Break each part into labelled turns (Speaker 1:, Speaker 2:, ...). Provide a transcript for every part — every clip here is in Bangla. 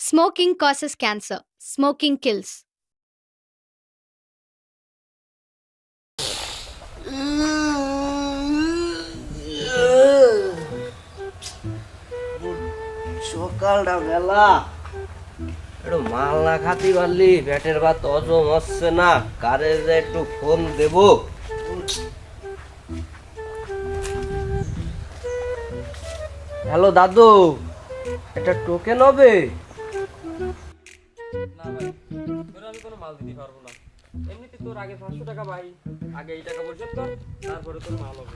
Speaker 1: Smoking causes cancer. Smoking kills.
Speaker 2: সকালটা বেলা একটু মাল না খাতি পারলি পেটের ভাত হজম হচ্ছে না, কারে যে একটু ফোন দেব। হ্যালো দাদু, এটা টোকেন হবে?
Speaker 3: না ভাই, তোর আমি কোনো মাল দিতে পারবো না। এমনিতে তোর আগে 500 টাকা ভাই, আগে এই টাকা পরিশোধ কর, তারপরে তোর মাল হবে।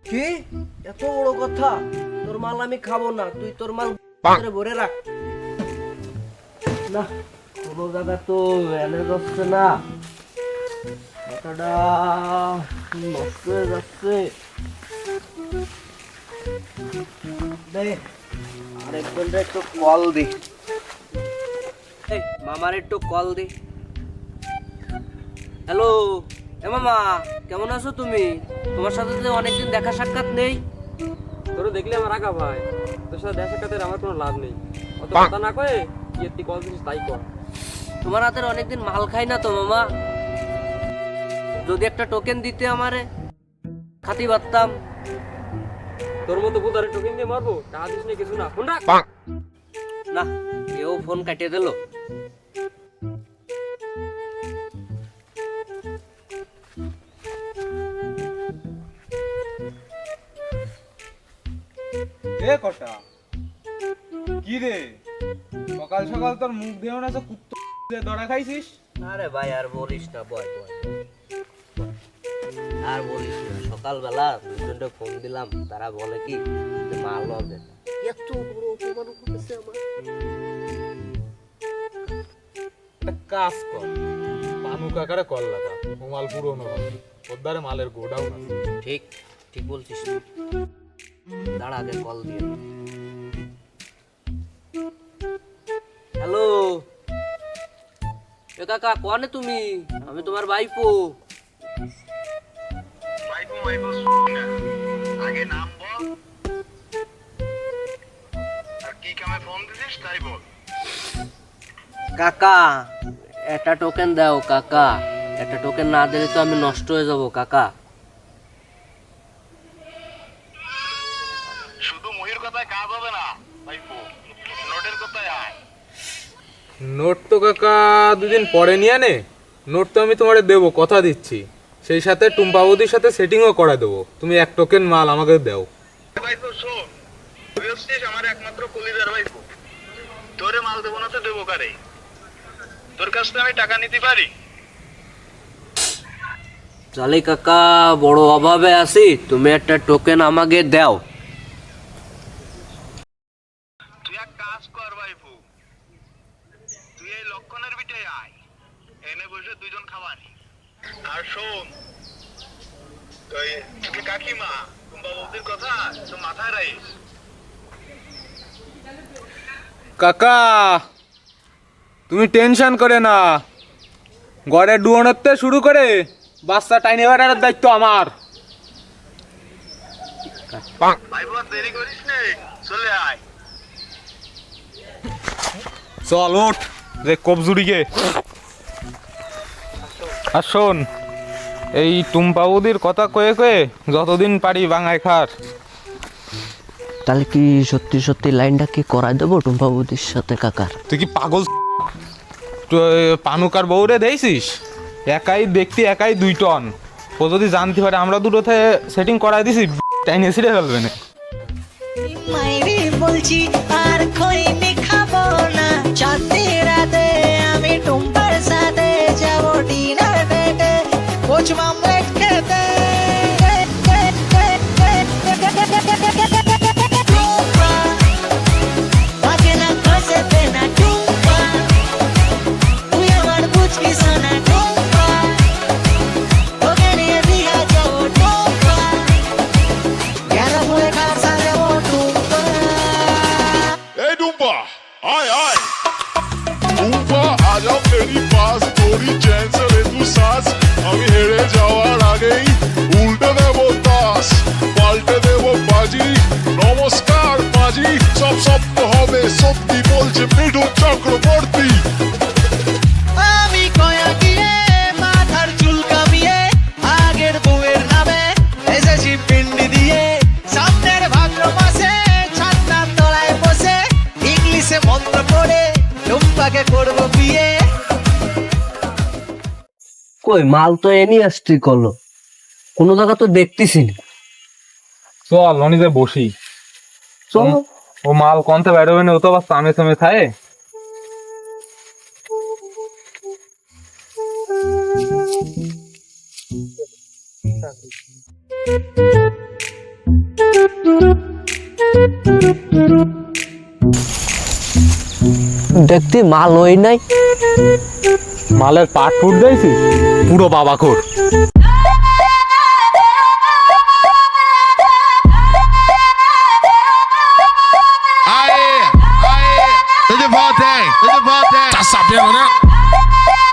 Speaker 2: কি এত বড় কথা? তোর মাল আমি খাবো না, তুই তোর মাল ভিতরে ভরে রাখ। না, কোনো জায়গা তো এনে যাচ্ছে না, মাথাটা নষ্ট হয়ে যাচ্ছে। আরেকজনটা একটু কল দি, মামার একটু কল দি। হ্যালো এ মামা, কেমন আছো তুমি? তোমার সাথে তো অনেকদিন দেখা সাক্ষাৎ নেই।
Speaker 3: তোর দেখলে আমার আগা ভাই, তোর সাথে দেখা সাক্ষাতের আমার কোনো লাভ নেই। অত কথা না কয়ে কি তুই কল দিছিস তাই কর।
Speaker 2: তোমার হাতের অনেকদিন মাল খাই না তো মামা, যদি একটা টোকেন দিতে আমারে খাতি পারতাম।
Speaker 3: তোর মতো বুধারে টোকেন দিয়ে মারবো? টাকা দিস না কিছু না, ফোন রাখ।
Speaker 2: না, এও ফোন কাটিয়ে দিল।
Speaker 4: এ কটা কি রে, সকাল সকাল তোর মুখ দেও না যে কুত্তো দড়া খাইছিস?
Speaker 2: আরে ভাই আর বলিস না, বয় বয় আর বলিস না। সকালবেলা দুজনটা ফোন দিলাম, তারা বলে কি যে মাল হবে না। এত বড় অপমান করতেছে আমার।
Speaker 4: একটা কাজ কর, পানু কাকারে কল লাগা, ও মাল পুরনো হবে, ওর মালের গোডাউন আছে।
Speaker 2: ঠিক ঠিক বলছিস, দাঁড়া আগে কল দিয়ে। হ্যালো এ কাকা, কোনে তুমি? আমি তোমার ভাইপো।
Speaker 5: আগে নাম বল আর কি কামে ফোন দিছিস তাই বল।
Speaker 2: কাকা একটা টোকেন দাও কাকা, একটা টোকেন না দিলে তো আমি নষ্ট হয়ে যাব কাকা।
Speaker 5: শুধু মহির কথায় কাজ হবে না ভাইপো, নোটের কথায় আয়।
Speaker 4: নোট তো কাকা দুদিন পরে নিয়ে নে, নোট তো আমি তোমারে দেবো, কথা দিচ্ছি। সেই সাথে টুম্পা বৌদির সাথে সেটিংও করে দেবো, তুমি এক টোকেন মাল আমাকে দাও।
Speaker 5: ভাইপো শোন, তুই হচ্ছিস আমার একমাত্র কলিজার ভাইপো, তোরে মাল দেবো না তো দেবো কারে? তোর কাছ থেকে আমি টাকা নিতে পারি?
Speaker 2: চলে কাকা, বড় অভাবে আছি, তুমি একটা টোকেন আমাকে দাও।
Speaker 5: তুই এক কাজ কর ভাইপো, তুই এই লক্ষণের বিটে আয়, এনে বসে দুইজন খাওয়ানি। আর শোন, তুই কাকিমা টুম্পা বৌদির কথা তো মাথায় রাখিস।
Speaker 4: কাকা তুমি টেনশন করে না, ঘরে ডুয়োনতে শুরু করে বাচ্চা টাইনে বেড়ার দায়িত্ব আমার।
Speaker 5: ভাইপো আর দেরি করিস নে, চলে আয়।
Speaker 4: চল ওঠ রে কবজুরিকে। আর শোন, এই টুম্পা বৌদির কথা কয়ে কয়ে যতদিন পারি বাঙায় খার।
Speaker 2: তাহলে কি সত্যি সত্যি লাইনটা কি করাই দেবো টুম্পা বৌদির সাথে কাকার?
Speaker 4: তুই কি পাগল? পানুকার বউরে দেখছিস, একাই দেখতে একাই 2 টন। ও যদি জানতে পারে আমরা দুটোতে সেটিং করাই দিছি, টাইনে ছিঁড়ে ফেলবে না।
Speaker 6: মাইরি বলছি আর খইনি খাবো না, চাঁদনি রাতে আমি টুম্পার সাথে যাবো ডিনার ডেটে, কোচ মামলেট খেতে। টুম্পা তাকে না খসে না, টুম্পা তুই আমার বুঝবি শোনা, টুম্পা তোকে নিয়ে দীঘা যাবো, টুম্পা গ্যারা বলে কাছে যাবো, টুম্পা।
Speaker 5: Hey Dumpa, आय आय Dumpa, आजा मेरी पास, थोड़ी चैन से ले तू सांस। আমি হেরে যাওয়ার আগেই উল্টে দেবো তাস, পাল্টে দেবো বাজি। নমস্কার বাজি,
Speaker 7: সব স্বপ্ন হবে সত্যি বলছে মৃদু চক্রবর্তী।
Speaker 6: আমি কয়া গিয়ে মাথার চুল কামিয়ে আগের বউয়ের নামে এসেছি পিন্ডি দিয়ে সামনের ভাদ্র মাসে ছাদনার তলায় বসে ইংলিশে মন্ত্র পড়ে টুম্পাকে করবো বিয়ে।
Speaker 2: কই মাল তো এনি আসছি করলো, কোনো জায়গা তো দেখতেছি না।
Speaker 4: চল অনিতে বসি।
Speaker 2: চলো।
Speaker 4: ও মাল কোনতে বেরোবে না, ও তো আবার সামনে সামনে থাকে।
Speaker 2: দেখতে মাল ওই নাই,
Speaker 4: মালের পাট ফুট দিয়েছিস পুরো বাবাখোর।
Speaker 5: Tô de volta, hein?
Speaker 7: Tá sabendo, né?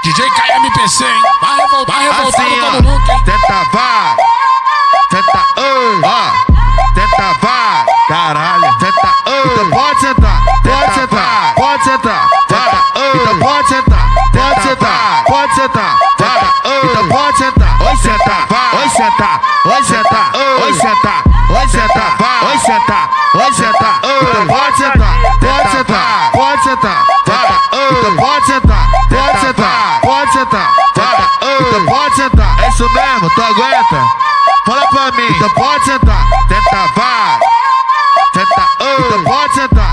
Speaker 7: DJ KMPC, hein? Vai revoltar
Speaker 5: Assim, ó.
Speaker 7: todo mundo, hein?
Speaker 5: Tenta vai. Tenta, ó. Tenta vai. Caralho. Tenta, então pode sentar. Pode sentar. Pode sentar. Vai. Então pode sentar. Pode sentar. Pode sentar. Vai. Então pode sentar. Oi, sentar. Vai. Oi, sentar. Oi, sentar. Oi, sentar. Oi, sentar. Vai. Oi, sentar. Oi, sentar. Então pode sentar. Pode sentar. Pode sentar. Vai. Então pode sentar. Pode sentar. Pode sentar. Vai. Então pode sentar. É isso mesmo, tu aguenta? Fala pra mim. Então pode sentar. Tenta vai. Tenta, então pode sentar.